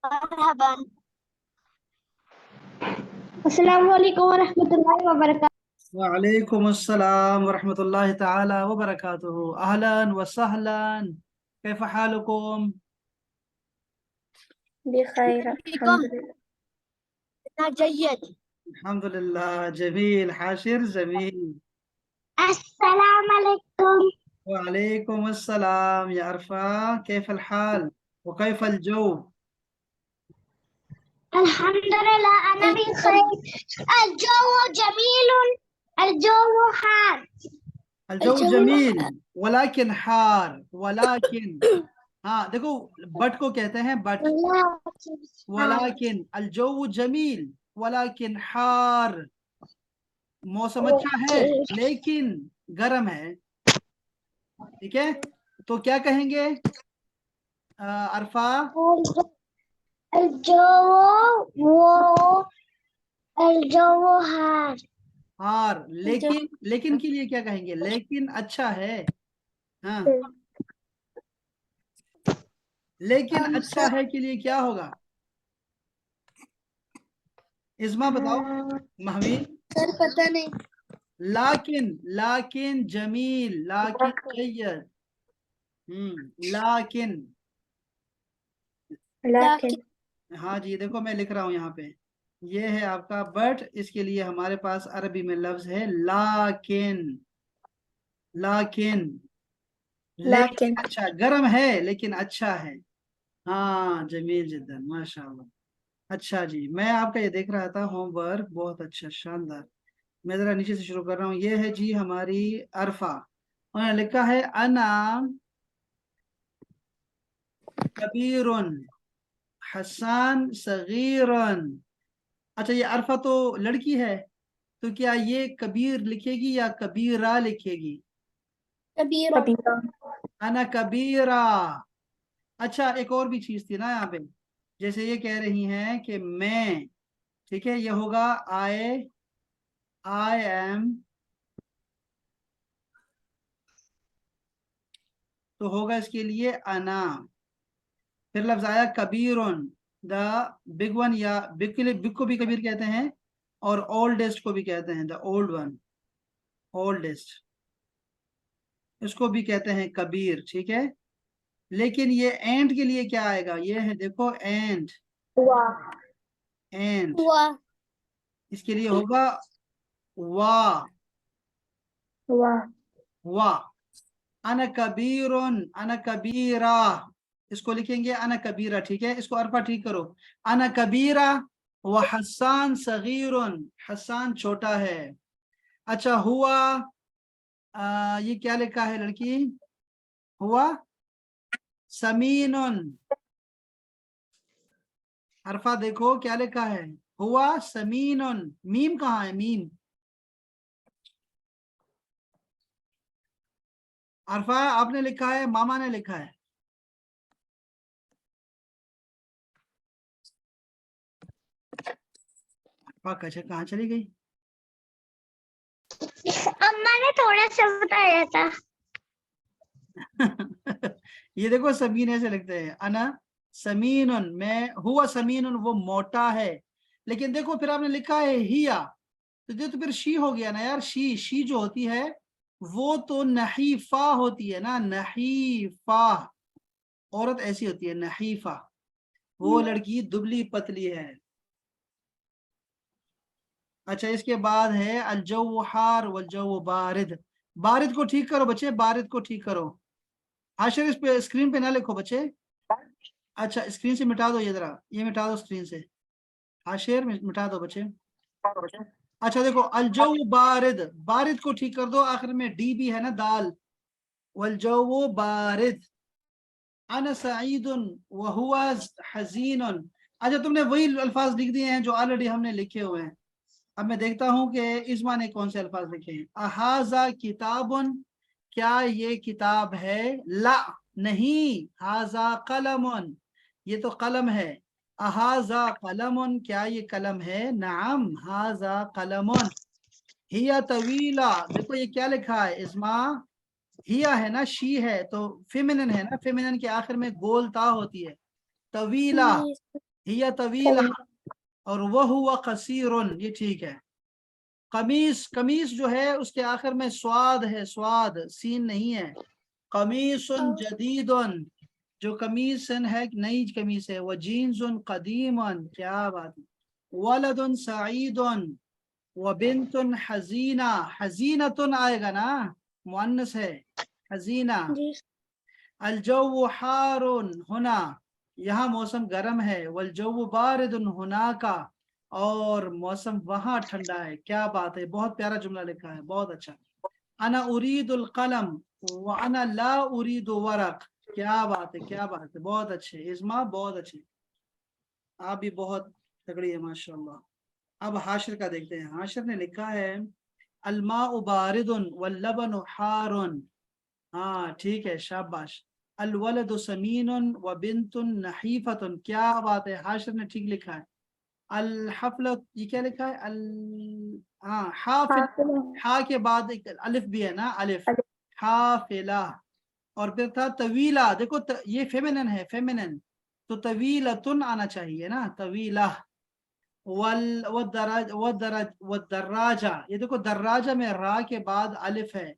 مرحبا. السلام علیکم ورحمۃ اللہ وبرکاتہ. وعلیکم السلام ورحمۃ اللہ تعالی وبرکاتہ. اہلا وسہلا. کیف حالکم؟ بخیر فيكم الحمدللہ. جيد. الحمد للہ. جمیل. حاشر جمیل. السلام علیکم. وعلیکم السلام یا عرفہ. کیف الحال وکیف الجو؟ الحمدللہ انا بخیر. الجو جمیل. الجو حار. الجو جمیل ولیکن حار. ولیکن ہاں دیکھو بٹ کو کہتے ہیں بٹ. ولیکن الجو جمیل ولیکن حار. موسم اچھا ہے لیکن گرم ہے. ٹھیک ہے تو کیا کہیں گے عرفہ؟ الجو الجو حار. ہار. لیکن کے لیے کیا کہیں گے؟ لیکن اچھا ہے. ہاں لیکن اچھا ہے کے لیے کیا ہوگا؟ ازما بتاؤ. محوی. سر پتہ نہیں. لیکن جمیل. لیکن جید. لیکن لیکن ہاں جی دیکھو میں لکھ رہا ہوں یہاں پہ. یہ ہے آپ کا بٹ. اس کے لیے ہمارے پاس عربی میں لفظ ہے لیکن. لیکن لیکن اچھا. گرم ہے لیکن اچھا ہے. ہاں جمیل جدا ماشاء اللہ. اچھا جی میں آپ کا یہ دیکھ رہا تھا ہوم ورک. بہت اچھا شاندار. میں ذرا نیچے سے شروع کر رہا ہوں. یہ ہے جی ہماری عرفہ. انہوں نے لکھا ہے انا کبیر حسان صغیر. اچھا یہ عرفہ تو لڑکی ہے تو کیا یہ کبیر لکھے گی یا کبیرہ لکھے گی؟ کبیرہ. انا کبیرہ. اچھا ایک اور بھی چیز تھی نا یہاں پہ. جیسے یہ کہہ رہی ہیں کہ میں. ٹھیک ہے یہ ہوگا I am. تو ہوگا اس کے لیے انا. پھر لفظ آیا کبیرن. دا بگ ون یا بگ کو بھی کبیر کہتے ہیں اور اولڈسٹ کو بھی کہتے ہیں. The old one. اولڈسٹ اس کو بھی کہتے ہیں کبیر. ٹھیک ہے لیکن یہ اینڈ کے لیے کیا آئے گا؟ یہ ہے دیکھو اینڈ. اینڈ ہوا. اس کے لیے ہوگا وا. وا. انا کبیرن. انا کبیرہ. اس کو لکھیں گے انا کبیرہ. ٹھیک ہے اس کو عرفہ ٹھیک کرو. انا کبیرہ و حسان صغیر. حسان چھوٹا ہے. اچھا ہوا. یہ کیا لکھا ہے لڑکی؟ ہوا سمین. عرفہ دیکھو کیا لکھا ہے. ہوا سمین. میم کہاں ہے؟ میم. عرفہ آپ نے لکھا ہے ماما نے لکھا ہے؟ اچھا کہاں چلی گئی؟ اما نے تھوڑا سا بتایا تھا. یہ دیکھو سمین ایسے لکھتے ہیں. انا سمین. میں ہوا سمین. وہ موٹا ہے. لیکن دیکھو پھر آپ نے لکھا ہے ہیا. تو پھر شی ہو گیا نا یار. شی جو ہوتی ہے وہ تو نحیفہ ہوتی ہے نا. نحیفہ عورت ایسی ہوتی ہے نحیفہ. وہ لڑکی دبلی پتلی ہے. اچھا اس کے بعد ہے الجو حار والجو بارد. بارد کو ٹھیک کرو بچے. بارد کو ٹھیک کرو. حاشر اس پہ اسکرین پہ نہ لکھو بچے. اچھا اسکرین سے مٹا دو. یہ ذرا یہ مٹا دو اسکرین سے. حاشر مٹا دو بچے. اچھا دیکھو الجو بارد. بارد کو ٹھیک کر دو. آخر میں ڈی بھی ہے نا دال. والجو بارد. انا سعید وهو حزین. اچھا تم نے وہی الفاظ لکھ دیے ہیں جو آلریڈی ہم نے لکھے ہوئے ہیں. اب میں دیکھتا ہوں کہ ازما نے کون سے الفاظ لکھے ہیں. احاذا کتاب. کیا یہ کتاب ہے؟ لا نہیں. حاذا قلم. یہ تو قلم ہے. احاذا قلم. کیا یہ قلم ہے؟ نعم حاذا قلم. ہی طویلہ. دیکھو یہ کیا لکھا ہے ازما؟ ہیا ہے نا. شی ہے تو فیمنن ہے نا. فیمنن کے آخر میں گول تا ہوتی ہے. طویلہ. हिया तवीला और वह हुआ कसीरुन, ये ठीक है। कमीस, कमीस जो है उसके आखिर में स्वाद है, स्वाद, सीन नहीं है। कमीसुन जदीदुन, जो कमीसन है नई कमीज है। वह जीन्सुन कदीमन, क्या बात है। वलदुन सईदुन व बिन्तुन हजीना, हजीनतुन आएगा ना, मुअन्नस है हजीना। जी अलजव्वु हारुन, हुना, यहाँ मौसम गर्म है। वलजव्वु बारिदुन हुनाका, और मौसम वहाँ ठंडा है। क्या बात है, बहुत प्यारा जुमला लिखा है, बहुत अच्छा। अना उरीदुल कलम व अना ला उरीदु वरक, क्या बात है, क्या बात है, बहुत अच्छे इस्मा, बहुत अच्छे, आप भी बहुत तगड़ी है माशाल्लाह। अब हाशिर का देखते हैं। हाशिर ने लिखा है अलमाउ बारिदुन वल्लबनु हारुन, हाँ ठीक है, शाबाश। अलवलदु समीनुन व बिन्तुन नहीफतुन, क्या बात है, हाशिर ने ठीक लिखा है। अल हफलत, ये क्या लिखा है, अल, हाँ हाफिल, हा के बाद एक अलिफ भी है ना, अलिफ, हाफिला। और फिर था तवीला, देखो ये फेमिनिन है, फेमिनिन, तो तवीलतुन आना चाहिए ना, तवीला। वल वदराजा, ये देखो दर्राजा में रा के बाद अलिफ है।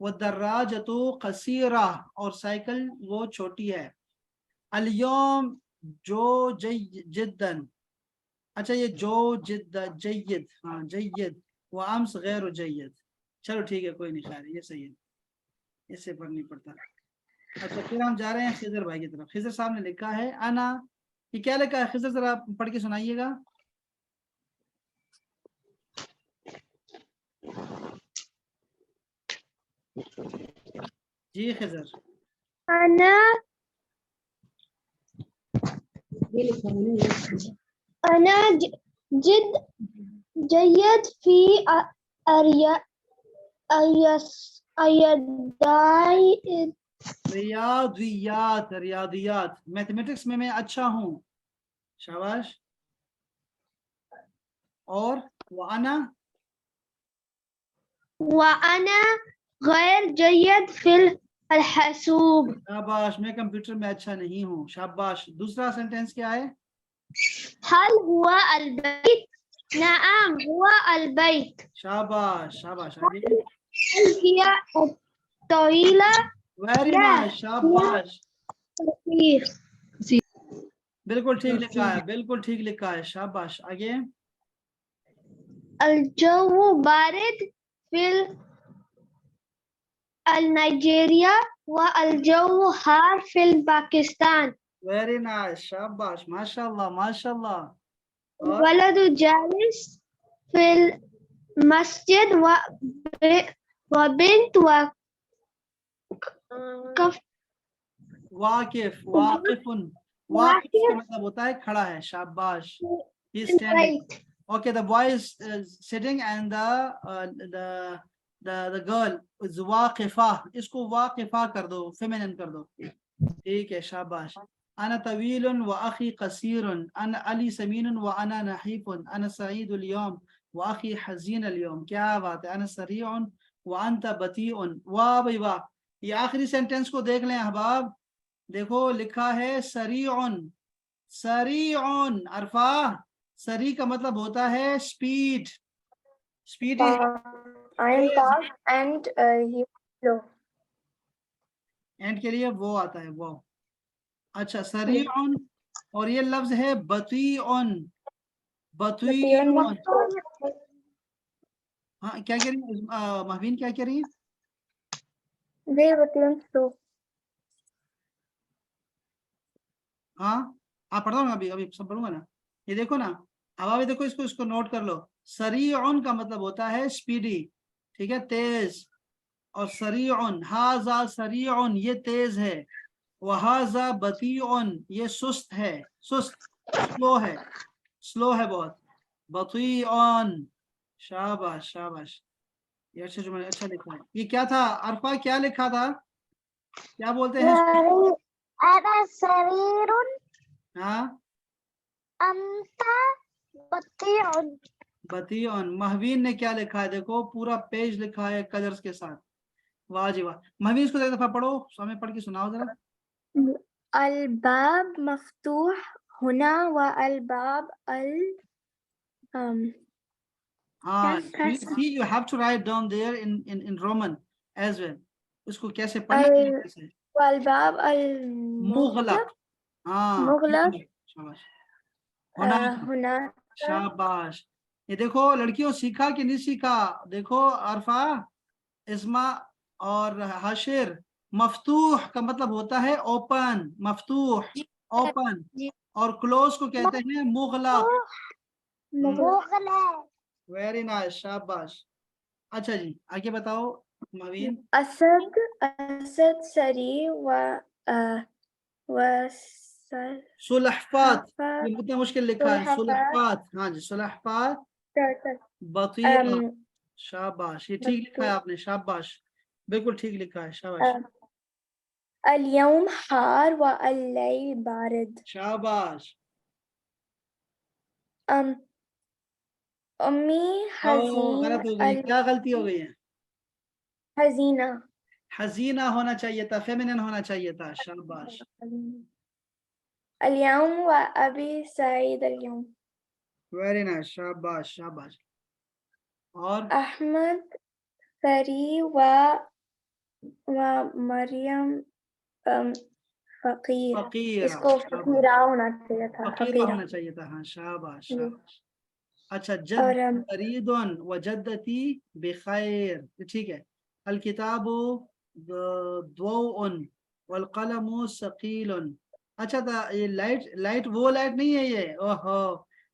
वदर्राजतु कसीरा, और साइकिल वो छोटी है। अल-यौम जो जिद्दन, अच्छा ये जो जिद्द जय्यद, हाँ जय्यद। व अम्स गैर जय्यद, चलो ठीक है, कोई नहीं, खैर ये सही है, इससे फर्क नहीं पड़ता। अच्छा फिर हम जा रहे हैं खिजर भाई की तरफ। खिजर साहब ने लिखा है अना, ये क्या लिखा है खिजर, जरा पढ़ के सुनाइएगा। जी खिजर। अना अना जिद जयद फी अरिया अयस अयदाई रियादियात, रियादियात, मैथमेटिक्स में मैं अच्छा हूँ, शाबाश। और वाना, व अना गैर जयद फिल अलहसूब। शाबाश, मैं कंप्यूटर में अच्छा नहीं हूँ, शाबाश। दूसरा सेंटेंस क्या है, हल हुआ अलबैत, नआम हुआ अलबैत, शाबाश शाबाश, आगे। हल हिया तवीला वेरी ला नाइस, शाबाश, कसीर। बिल्कुल ठीक लिखा है, बिल्कुल ठीक लिखा है, शाबाश, आगे। अलजौ बारिद फिल अल नाइजीरिया व अलजौ हार फिल पाकिस्तान। वेरी नाइस, शाबाश, माशाल्लाह माशाल्लाह। और वलदु जालिस फिल मस्जिद व बिन्त व कफ वाकिफ, वाकिफुन, वाकिफ का मतलब होता है खड़ा है, शाबाश, he is standing. Okay, the boy is sitting and the girl is वाकिफा, इसको वाकिफा कर दो, फेमिनिन कर दो, ठीक है, शाबाश। अना तवीलुन व अखी कसीरुन, अना अली समीनुन व अना नहीफुन, अना सईदुल यौम व अखी हजीन अल यौम, क्या बात है। अना सरीउन व अंता बतीउन, वाह भाई वाह। ये आखिरी सेंटेंस को देख लें अहबाब, देखो लिखा है सरीउन, सरीउन, अरफा, सरी का मतलब होता है speed, speedy, I am fast and he is slow. And के लिए वो आता है वो। अच्छा सरीउन, और ये लफ्ज है बतीउन, बतीउन, हाँ क्या कह रही है महवीन, क्या कह रही है, They were slow. हाँ आप पढ़ दो ना, अभी अभी सब पढ़ूंगा ना। ये देखो ना, अब अभी देखो, इसको इसको नोट कर लो। सरीउन का मतलब होता है स्पीडी, ठीक है, तेज। और सरीउन, हाजा सरीउन, ये तेज है। वहाजा बतीउन, ये सुस्त है, सुस्त, स्लो है, स्लो है बहुत। बतीउन, शाबाश शाबाश, ये अच्छा जो मैंने अच्छा लिखा है। ये क्या था अरफा, क्या लिखा था, क्या बोलते हैं इसको? अना सरीरुन हाँ अंता बतीउन। बतीउन। महवीन ने क्या लिखा है, देखो पूरा पेज लिखा है कलर्स के साथ, वाह जी वाह। महवीन इसको एक दफा पढ़ो, सामने पढ़ के सुनाओ जरा। الباب مفتوح هنا والباب see you have to write down there in Roman as well. इसको कैसे पढ़ना है कैसे والباب मुगलक मुगलक शाबाश होना هنا शाबाश ये देखो लड़कियों सीखा कि नहीं सीखा देखो अरफा इस्मा और हाशिर मफ्तूह का मतलब होता है ओपन मफ्तूह ओपन और क्लोज को कहते हैं मुगलक वेरी नाइस शाबाश अच्छा जी आगे बताओ मवीन أسد أسد سري و सुलहफात ये कितना मुश्किल लिखा है सुलहफात हाँ जी सुलहफात बतीरा शाबाश ये ठीक लिखा है आपने शाबाश बिल्कुल ठीक लिखा है शाबाश اليوم حار والليل بارد शाबाश أمي गलत हो गई क्या गलती हो गई है حزينة हजीना होना चाहिए था फेमिनिन होना चाहिए था शाबाश اليوم وأبي سعيد اليوم वेरी नाइस शाबाश शाबाश और أحمد ثري ومريم فقير फकीर इसको फकीरा होना चाहिए था फकीर होना चाहिए था हाँ शाबाश शाबाश अच्छा जद फरीदुन व जद्दती बिखैर ठीक है अल किताबु द्वौउन वल कलमु सकीलुन अच्छा था ये लाइट वो लाइट नहीं है ये ओहो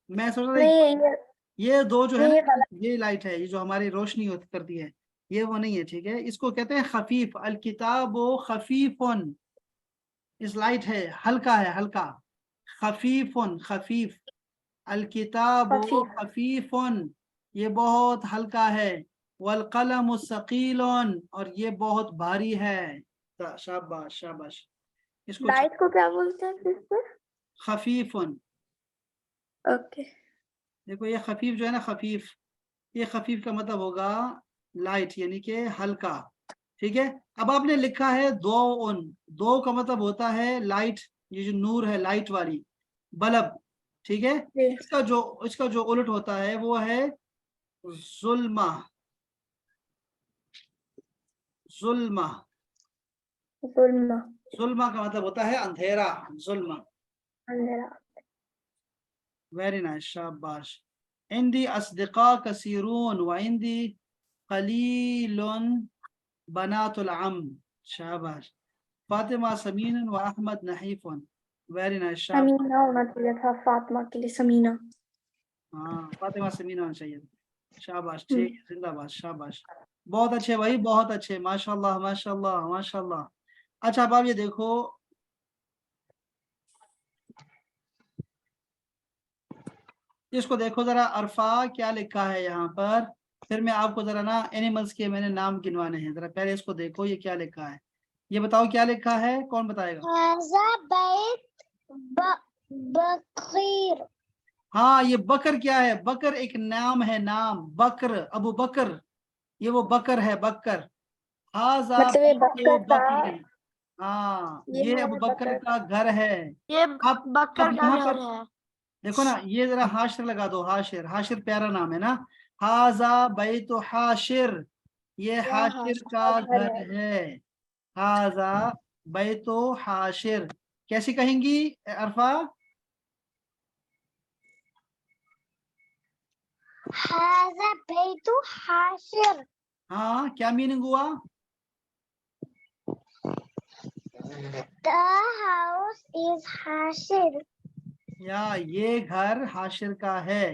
मैं सोच रहा था ये दो जो है ना ये लाइट है ये जो हमारी रोशनी करती है ये वो नहीं है ठीक है इसको कहते हैं खफीफ अल किताबु खफीफुन इस लाइट है हल्का खफीफुन खफीफ अल किताबु खफीफुन ये बहुत हल्का है वल कलमु सकीलुन और ये बहुत भारी है शाबाश शाबाश इसको लाइट को क्या बोलते हैं फिर से खफीफुन ओके देखो ये खफीफ जो है ना खफीफ ये खफीफ का मतलब होगा लाइट यानी कि हल्का ठीक है अब आपने लिखा है दो का मतलब होता है लाइट ये जो नूर है लाइट वाली बल्ब ठीक है इसका जो उलट होता है वो है जुल्मा जुल्मा जुल्मा जुल्मा का मतलब होता है अंधेरा जुल्मा अंधेरा वेरी नाइस शाबाश इंदी अस्दिका कसीरून व इंदी कलीलुन बनातुल अम शाबाश फातिमा समीन व अहमद नहीफुन वेरी नाइस समीना होना चाहिए था फातिमा के लिए समीना हाँ फातिमा समीना होना चाहिए शाबाश ठीक है जिंदाबाद शाबाश बहुत अच्छे भाई बहुत अच्छे माशाल्लाह माशाल्लाह माशाल्लाह अच्छा अब आप ये देखो इसको देखो जरा अरफा क्या लिखा है यहाँ पर फिर मैं आपको जरा ना एनिमल्स के मैंने नाम गिनवाने हैं जरा पहले इसको देखो ये क्या लिखा है ये बताओ क्या लिखा है कौन बताएगा बकरीर हाँ ये बकर क्या है बकर एक नाम है नाम बकर अबू बकर ये वो बकर है बकर हाजा बकर हाँ ये अबू बकर का घर है ये आप बकर का घर है देखो ना ये जरा हाशिर लगा दो हाशिर हाशिर प्यारा नाम है ना हाजा बैतु हाशिर ये हाशिर का घर है हाजा बैतु हाशिर कैसी कहेंगी अरफा हाजा बैतु हाशिर हाँ क्या मीनिंग हुआ The house is हाशिर या ये घर हाशिर का है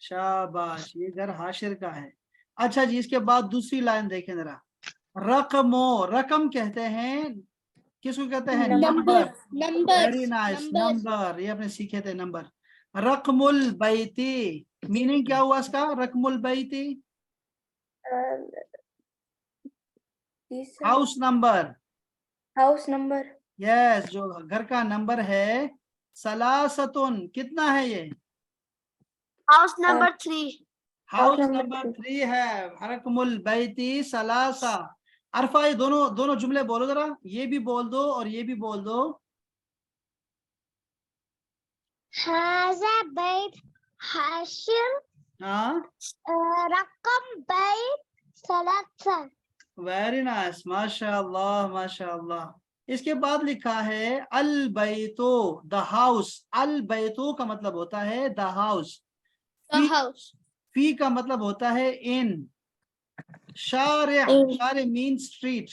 शाबाश ये घर हाशिर का है अच्छा जी इसके बाद दूसरी लाइन देखें जरा रकमो रकम कहते हैं किसको कहते हैं नंबर वेरी नाइस नंबर ये आपने सीखे थे नंबर रकमुल बैती मीनिंग क्या हुआ इसका रकमुल बैती हाउस नंबर यस जो घर का नंबर है सलासतुन कितना है ये हाउस नंबर 3 हाउस नंबर 3 है रकमुल बैती सलासा अरफा ये दोनों जुमले बोलो जरा ये भी बोल दो और ये भी बोल दो هذا بيت هاشم हाँ رقم بيت 3 वेरी नाइस माशाअल्लाह माशाअल्लाह। इसके बाद लिखा है अल बैतो द हाउस। अल बैतो का मतलब होता है द हाउस। the house फी का मतलब होता है इन। शारे In. शारे मीन स्ट्रीट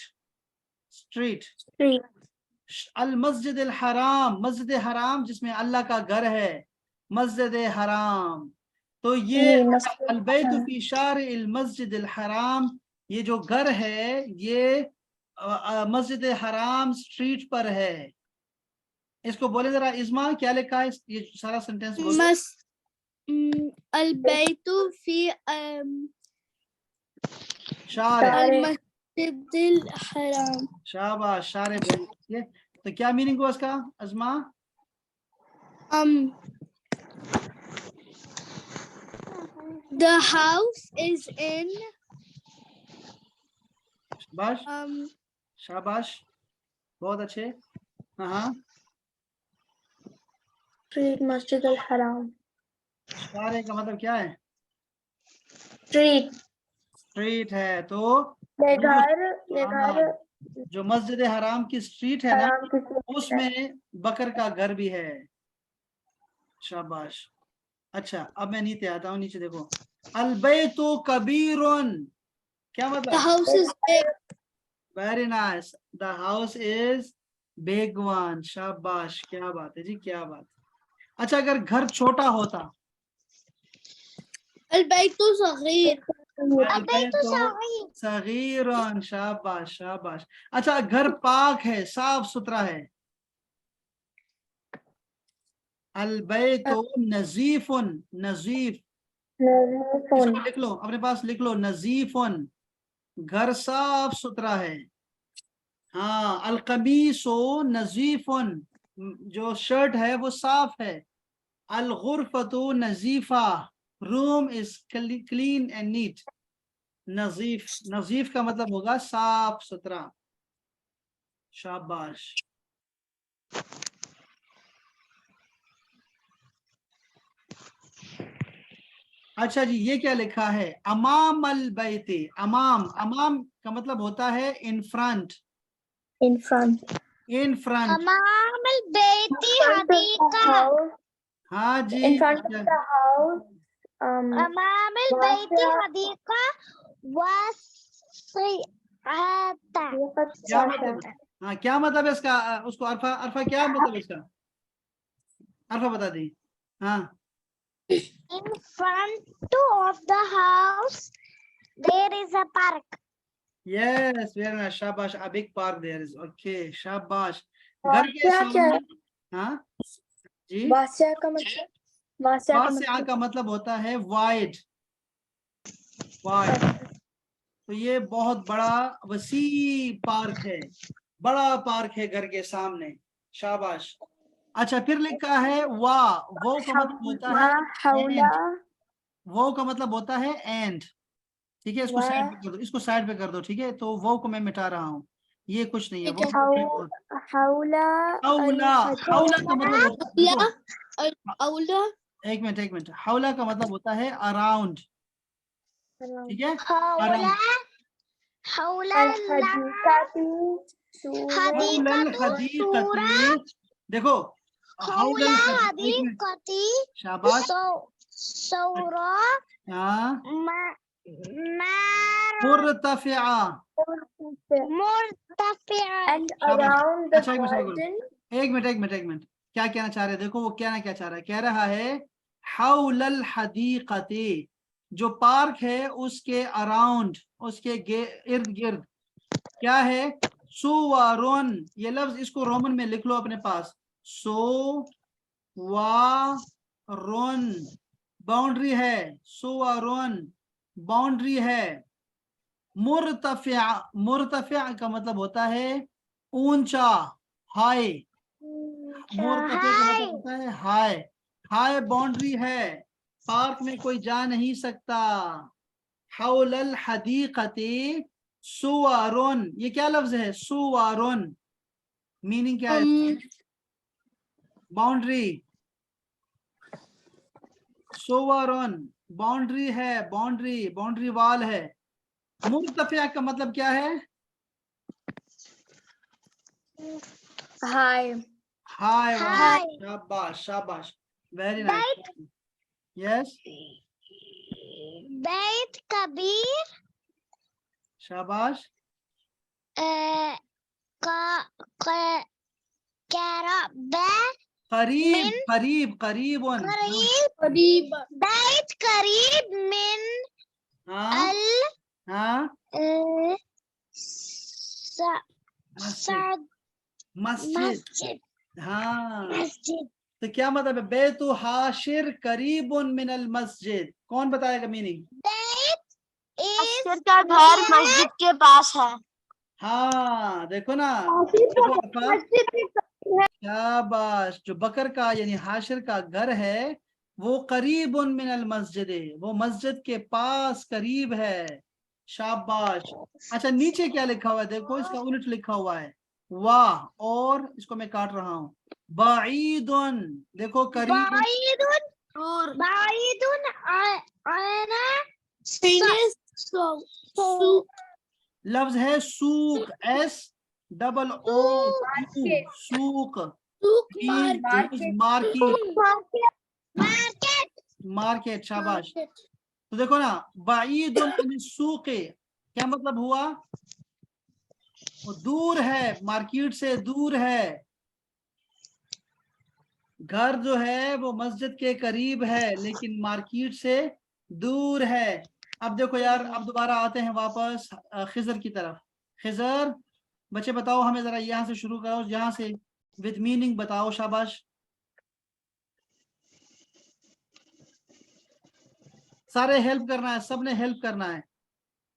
स्ट्रीट। Street. अल मस्जिद अल हराम मस्जिद हराम जिसमें अल्लाह का घर है मस्जिद हराम। तो ये Masjid अल बैत Haram. फी शारे अल मस्जिद अल हराम ये जो घर है ये मस्जिद हराम स्ट्रीट पर है। इसको बोले जरा इस्मा क्या लिखा है ये सारा सेंटेंस बोलो। البيت في शारे المسجد الحرام शाबाश शारे बोलिए। तो क्या मीनिंग हुआ इसका अजमा। the house is in शाबाश शाबाश बहुत अच्छे। हाँ हाँ Street Masjid Al Haram. शारे का मतलब क्या है Street. स्ट्रीट है। तो ये ये जो घर हाँ, जो मस्जिद हराम की स्ट्रीट है ना हराम की street है. उसमें बकर का घर भी है। शाबाश। अच्छा अब मैं नीचे आता हूँ। नीचे देखो अल बैतु कबीरुन क्या the मतलब। house is big very nice the house is big one. शाबाश क्या बात है जी क्या बात। अच्छा अगर घर छोटा होता البيت صغير अलबैतु सगीरुन। शाबाश शाबाश। अच्छा घर पाक है साफ सुथरा है अलबैतु नजीफुन नजीफ। Nazifun. इसको लिख लो अपने पास लिख लो नजीफुन घर साफ सुथरा है। हाँ अल कमीसो नजीफुन जो शर्ट है वो साफ है। अल गुरफतु नजीफा room is clean and neat. नजीफ नजीफ का मतलब होगा साफ सुथरा। शाबाश। अच्छा जी ये क्या लिखा है अमाम अल बैते। अमाम अमाम का मतलब होता है in front. In front. In front أمام البيت In front of the Hadiqat house. हाँ जी In front of the house. أمام البيت واسعة. حديقة واسعة क्या मतलब हाँ क्या मतलब है इसका उसको अरफा अरफा क्या मतलब है इसका अरफा बता दी। हाँ In front of the house there is a park yes very nice शाबाश a big park there is okay शाबाश। घर के वासिया क्या है? सामने हाँ जी वासिया का मतलब वासिया का वासिआ मतलब का मतलब होता है वाइड वाइड। तो ये बहुत बड़ा वसी पार्क है बड़ा पार्क है घर के सामने। शाबाश। अच्छा फिर लिखा है वाह वो का मतलब होता है हौला एंड। वो का मतलब होता है एंड। ठीक है इसको वाह। साइड पे कर दो इसको साइड पे कर दो। ठीक है तो वो को मैं मिटा रहा हूँ ये कुछ नहीं है ठीक है। वो हौला हौला हौला का मतलब होता है देखो أولى एक मिनट हौला का मतलब होता है अराउंड। ठीक है حول अराउंड। حول الحديقة हौलल हदीकती देखो हौलल एक मिनट حديقة शाबाश। ثورة हाँ مرتفعة and around the अच्छा एक मिनट garden. एक मिनट क्या कहना चाह रहे हैं देखो वो क्या चाह रहा है। कह रहा है हौलल हदीकती जो पार्क है उसके अराउंड उसके इर्द गिर्द क्या है सुवारुन। ये लफ्ज इसको रोमन में लिख लो अपने पास सुवारुन बाउंड्री है सुवारुन बाउंड्री है। मुर्तफिया मुर्तफिया का मतलब होता है ऊंचा हाई। मुर्तफिया का मतलब होता है हाई हाई बाउंड्री है पार्क में कोई जा नहीं सकता। हौलल हदीकती सुवारुन ये क्या लफ्ज है सुवारुन मीनिंग क्या है बाउंड्री। सुवरुन बाउंड्री है, बाउंड्री वॉल है। मुर्तफिया का मतलब क्या है? High. हाय, High. शाबाश शाबाश, very nice, yes, Bait Kabir. शाबाश, Karaba. करीब min- करीब करीबुन, Bait Karib min हाँ al हाँ, Sa'd मस्जिद, Masjid. हाँ। Masjid. तो क्या मतलब है? बेतु हाशिर करीबुन मिनल मस्जिद, कौन बताएगा मीनिंग? Bait is का घर मस्जिद के पास है। हाँ देखो ना, देखो अरफा, शाबाश, जो बकर का यानी हाशिर का घर है वो करीबुन मिनल मस्जिद, वो मस्जिद के पास करीब है, शाबाश। अच्छा नीचे क्या लिखा हुआ है? देखो इसका उलट लिखा हुआ है, वाह, और इसको मैं काट रहा हूँ, बाईदुन, देखो करीब, Baidun ana लफ्ज है सूक, एस डबल ओ सूक, मार्केट, market. मार्केट, शाबाश। तो देखो ना, बाईदुन अन सूके क्या मतलब हुआ? वो दूर है, मार्केट से दूर है। घर जो है वो मस्जिद के करीब है लेकिन मार्केट से दूर है। अब देखो यार, अब दोबारा आते हैं वापस खिजर की तरफ। खिजर बच्चे बताओ हमें जरा, यहाँ से शुरू करो, यहाँ से विद मीनिंग बताओ, शाबाश। सारे हेल्प करना है, सबने हेल्प करना है।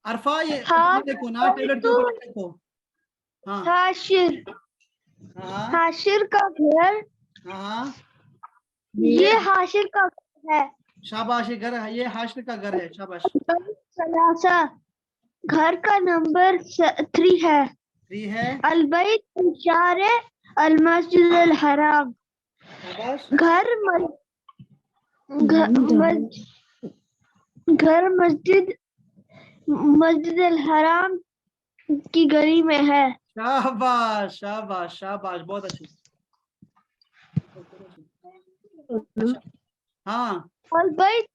अरफा ये हाँ, देखो ना, टेबलेट के ऊपर देखो, हाँ हाशिर, हाँ हाशिर का घर, हाँ, ये हाशिर का घर है। शाबाश, ये घर है, ये हाशिर का घर है, शाबाश। सलासा, घर का नंबर 3 है। 3 है, अलबैत इशारे अल मस्जिद अल हराम, शाबाश, घर मस्जिद अल हराम की गली में है। शाबाश शाबाश शाबाश, बहुत अच्छे। अच्छा हाँ, अलबैत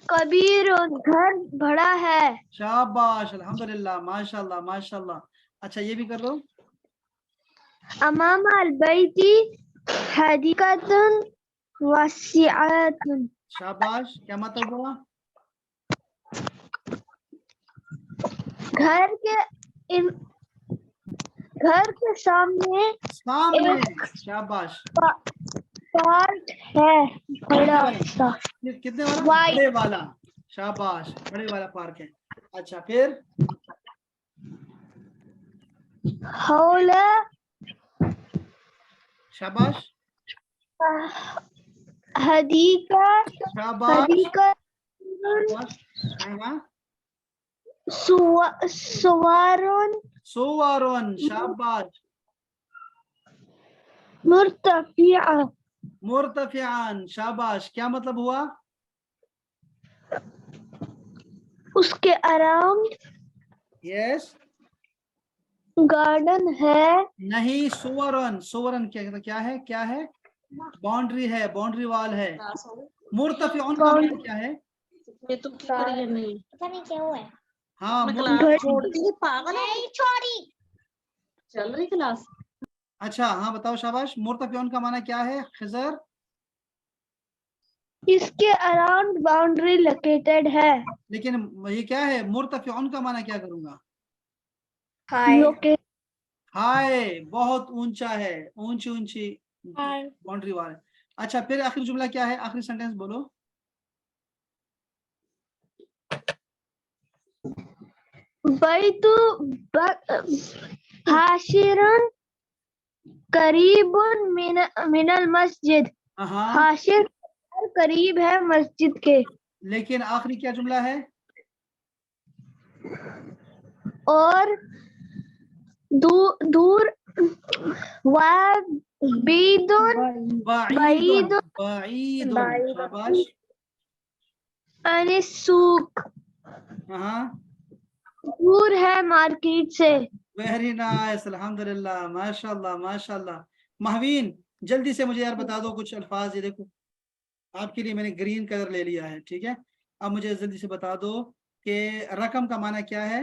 कबीर, घर बड़ा है। शाबाश, अल्हम्दुलिल्लाह, माशाल्लाह माशाल्लाह। अच्छा ये भी कर लो। अमाम अलबैती हदीकतुन वसीअतुन, शाबाश, क्या मतलब हुआ? घर के सामने सामने, शाबाश, पार्क है बड़ा सा, कितने वाला? White. बड़े वाला, शाबाश, बड़े वाला पार्क है। अच्छा फिर, हौला शाबाश हदीका शाबाश हदीका शाबाश, हाँ, सुवारुन सुवारुन, शाबाश, मुर्तफिया, मुर्तफियान, शाबाश, क्या मतलब हुआ? उसके अराउंड यस, गार्डन है। नहीं, सुवरन, सुवरन क्या है? क्या है? बाउंड्री है, बाउंड्री वॉल है। मुर्तफिउन का मतलब क्या है? ये तो क्या करिए नहीं, पता नहीं क्या हुआ है। हाँ, मैं मुर्तफिउन। क्लास छोड़ती है, पागल है, नहीं छोड़ी। चल रही क्लास। अच्छा हाँ बताओ, शाबाश। मुर्तफिउन का माना क्या है खिजर? इसके अराउंड बाउंड्री लोकेटेड है। लेकिन ये क्या है? मुर्तफिउन का माना क्या करूंगा? High. लोकेट हाय, बहुत ऊंचा है, ऊंची ऊंची बाउंड्री वॉल है। अच्छा फिर आखिरी जुमला क्या है? आखिरी सेंटेंस बोलो। बैतु हाशिरन करीबुन मिनल मस्जिद, हाँ, हाशिर करीब है मस्जिद के। लेकिन आखिरी क्या जुमला है? और दूर बाईदुन, बाईदुन, शाबाश। यानी सूक हाँ, दूर है मार्केट से। वेरी नाइस, अल्हम्दुलिल्लाह, माशाल्लाह माशाल्लाह। महवीन जल्दी से मुझे यार बता दो कुछ अल्फाज, ये देखो आपके लिए मैंने ग्रीन कलर ले लिया है, ठीक है। अब मुझे जल्दी से बता दो कि रकम का माना क्या है?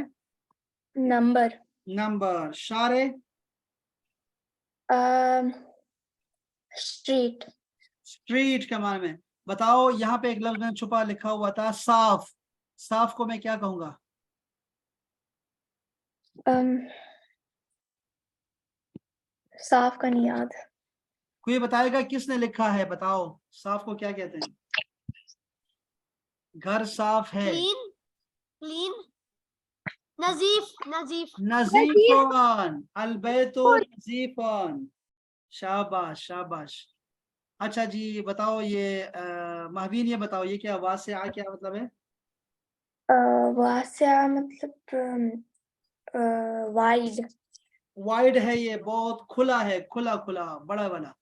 नंबर। नंबर। शारे? स्ट्रीट। स्ट्रीट का माना में बताओ। यहाँ पे एक लफ्ज में छुपा लिखा हुआ था साफ, साफ को मैं क्या कहूंगा? साफ का नहीं याद। कोई बताएगा किसने लिखा है? बताओ साफ को क्या कहते हैं? घर साफ है। क्लीन, क्लीन, नजीफ, नजीफ, नजीफन, अलबैतु नजीफन। शाबाश शाबाश। अच्छा जी बताओ ये महवीन ये बताओ ये क्या वासिया क्या मतलब है? वासिया मतलब वाइड। वाइड है, ये बहुत खुला है, खुला खुला बड़ा बड़ा।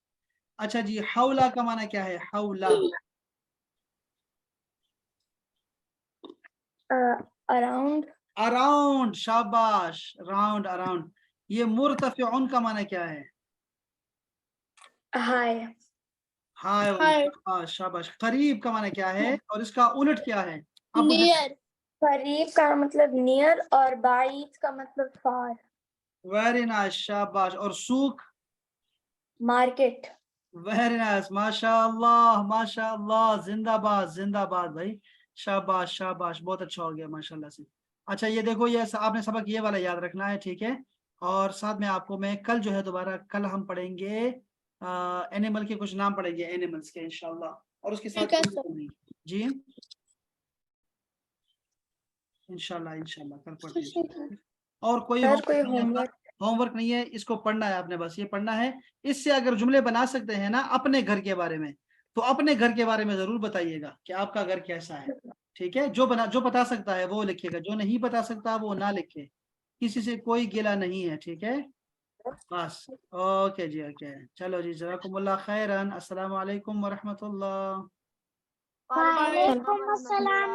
अच्छा जी हौला का माना क्या है? हौला? अराउंड। अराउंड, शाबाश, राउंड अराउंड। ये मुर्तफिउन का माना क्या है? हाई। हाय, हाय। शाबाश शाबाश। करीब का माना क्या है और इसका उलट क्या है? आप मुझे नियर। करीब का मतलब नियर और बाईद का मतलब फार। वेरी नाइस, शाबाश। और सूक? मार्केट। वेरी नाइस, माशाअल्लाह माशाअल्लाह, जिंदाबाद जिंदाबाद भाई, शाबाश शाबाश, बहुत अच्छा हो गया माशाल्लाह से। अच्छा ये देखो ये आपने सबक ये वाला याद रखना है, ठीक है। और साथ में आपको मैं कल जो है दोबारा कल हम पढ़ेंगे एनिमल के कुछ नाम पढ़ेंगे, एनिमल्स के इंशाल्लाह, और उसके साथ जी इंशाल्लाह इंशाल्लाह कल पढ़ते हैं। और कोई सर कोई होमवर्क नहीं है, होमवर्क? होमवर्क नहीं है, इसको पढ़ना है आपने, बस ये पढ़ना है। इससे अगर जुमले बना सकते हैं ना अपने घर के बारे में, तो अपने घर के बारे में जरूर बताइएगा कि आपका घर कैसा है, ठीक है। जो बता सकता है वो लिखिएगा, जो नहीं बता सकता वो ना लिखे, किसी से कोई गिला नहीं है, ठीक है। बस ओके जी, ओके चलो जी, जज़ाकुमुल्लाह खैरन, अस्सलाम वालेकुम व रहमतुल्लाह। वालेकुम अस्सलाम।